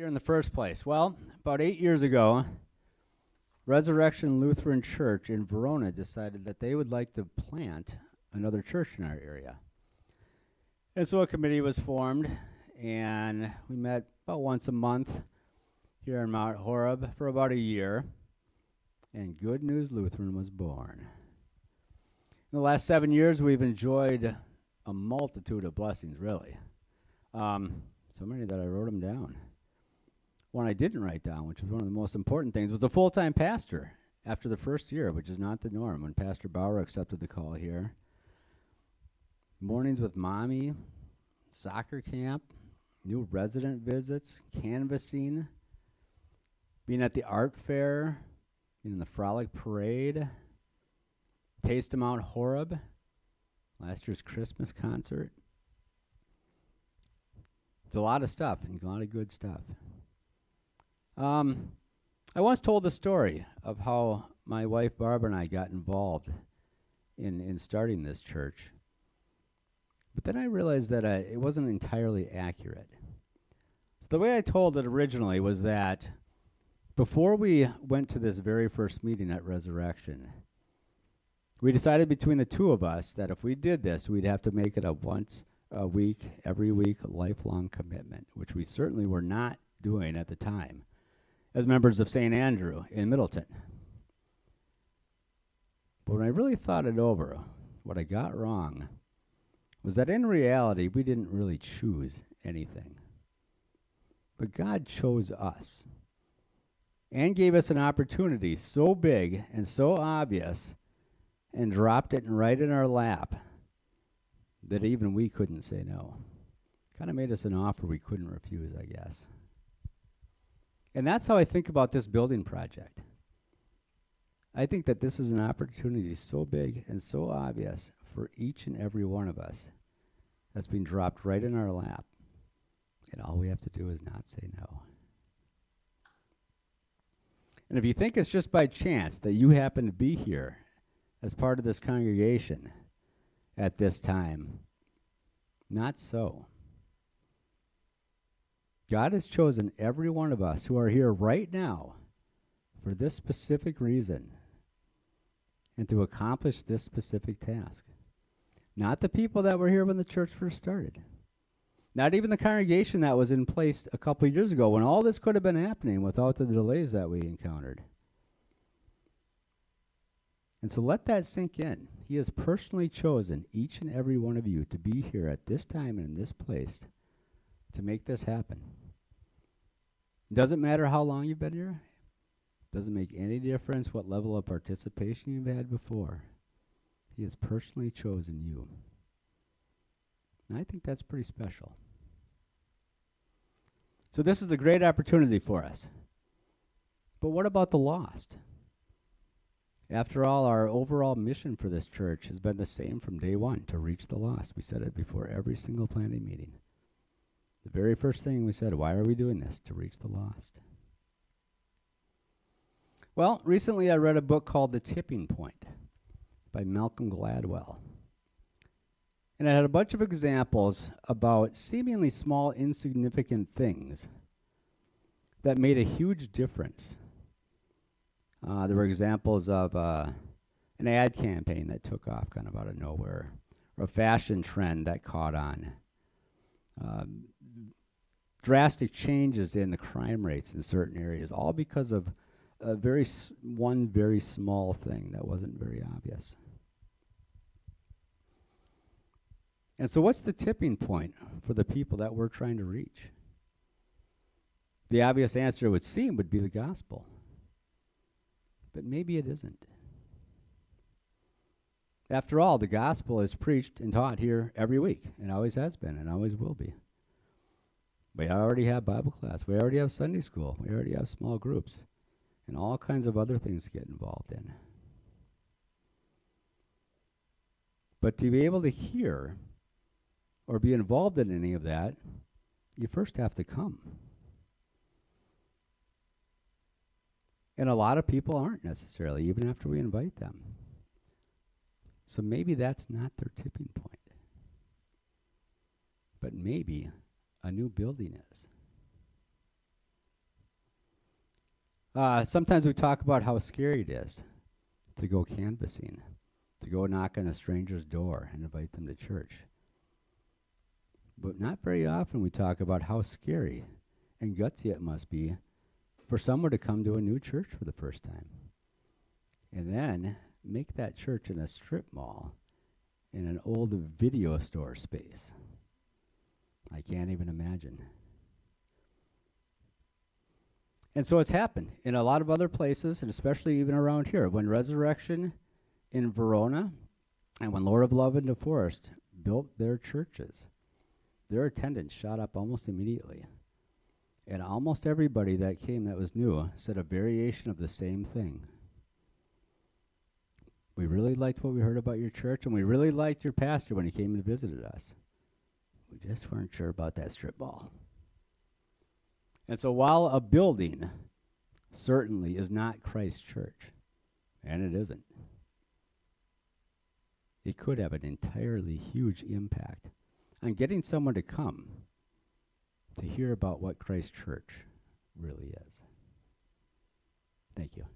in the first place? Well, about 8 years ago, Resurrection Lutheran Church in Verona decided that they would like to plant another church in our area. And so a committee was formed, and we met about once a month here in Mount Horeb for about a year, and Good News Lutheran was born. In the last 7 years, we've enjoyed a multitude of blessings, really. So many that I wrote them down. One I didn't write down, which was one of the most important things, was a full-time pastor after the first year, which is not the norm. When Pastor Bauer accepted the call here, mornings with mommy, soccer camp, new resident visits, canvassing, being at the art fair, being in the frolic parade, Taste of Mount Horeb, last year's Christmas concert. It's a lot of stuff and a lot of good stuff. I once told the story of how my wife Barbara and I got involved in starting this church. But then I realized that it wasn't entirely accurate. So the way I told it originally was that before we went to this very first meeting at Resurrection, we decided between the two of us that if we did this, we'd have to make it a once a week, every week, lifelong commitment, which we certainly were not doing at the time as members of St. Andrew in Middleton. But when I really thought it over, what I got wrong was that in reality, we didn't really choose anything. But God chose us and gave us an opportunity so big and so obvious and dropped it right in our lap that even we couldn't say no. Kind of made us an offer we couldn't refuse, I guess. And that's how I think about this building project. I think that this is an opportunity so big and so obvious for each and every one of us that's been dropped right in our lap. And all we have to do is not say no. And if you think it's just by chance that you happen to be here as part of this congregation at this time, not so. God has chosen every one of us who are here right now for this specific reason and to accomplish this specific task. Not the people that were here when the church first started. Not even the congregation that was in place a couple of years ago when all this could have been happening without the delays that we encountered. And so let that sink in. He has personally chosen each and every one of you to be here at this time and in this place to make this happen. Doesn't matter how long you've been here. Doesn't make any difference what level of participation you've had before. He has personally chosen you. And I think that's pretty special. So this is a great opportunity for us. But what about the lost? After all, our overall mission for this church has been the same from day one, to reach the lost. We said it before every single planning meeting. The very first thing we said, why are we doing this? To reach the lost. Well, recently I read a book called The Tipping Point by Malcolm Gladwell. And it had a bunch of examples about seemingly small, insignificant things that made a huge difference. There were examples of an ad campaign that took off kind of out of nowhere, or a fashion trend that caught on. Drastic changes in the crime rates in certain areas, all because of one very small thing that wasn't very obvious. And so what's the tipping point for the people that we're trying to reach? The obvious answer, it would seem, would be the gospel. But maybe it isn't. After all, the gospel is preached and taught here every week, and always has been, and always will be. We already have Bible class. We already have Sunday school. We already have small groups, and all kinds of other things to get involved in. But to be able to hear or be involved in any of that, you first have to come. And a lot of people aren't necessarily, even after we invite them. So maybe that's not their tipping point. But maybe a new building is. Sometimes we talk about how scary it is to go canvassing, to go knock on a stranger's door and invite them to church. But not very often we talk about how scary and gutsy it must be for someone to come to a new church for the first time. And then make that church in a strip mall in an old video store space. I can't even imagine. And so it's happened in a lot of other places, and especially even around here. When Resurrection in Verona and when Lord of Love in DeForest built their churches, their attendance shot up almost immediately. And almost everybody that came that was new said a variation of the same thing. We really liked what we heard about your church, and we really liked your pastor when he came and visited us. We just weren't sure about that strip mall. And so while a building certainly is not Christ's church, and it isn't, it could have an entirely huge impact on getting someone to come to hear about what Christ's church really is. Thank you.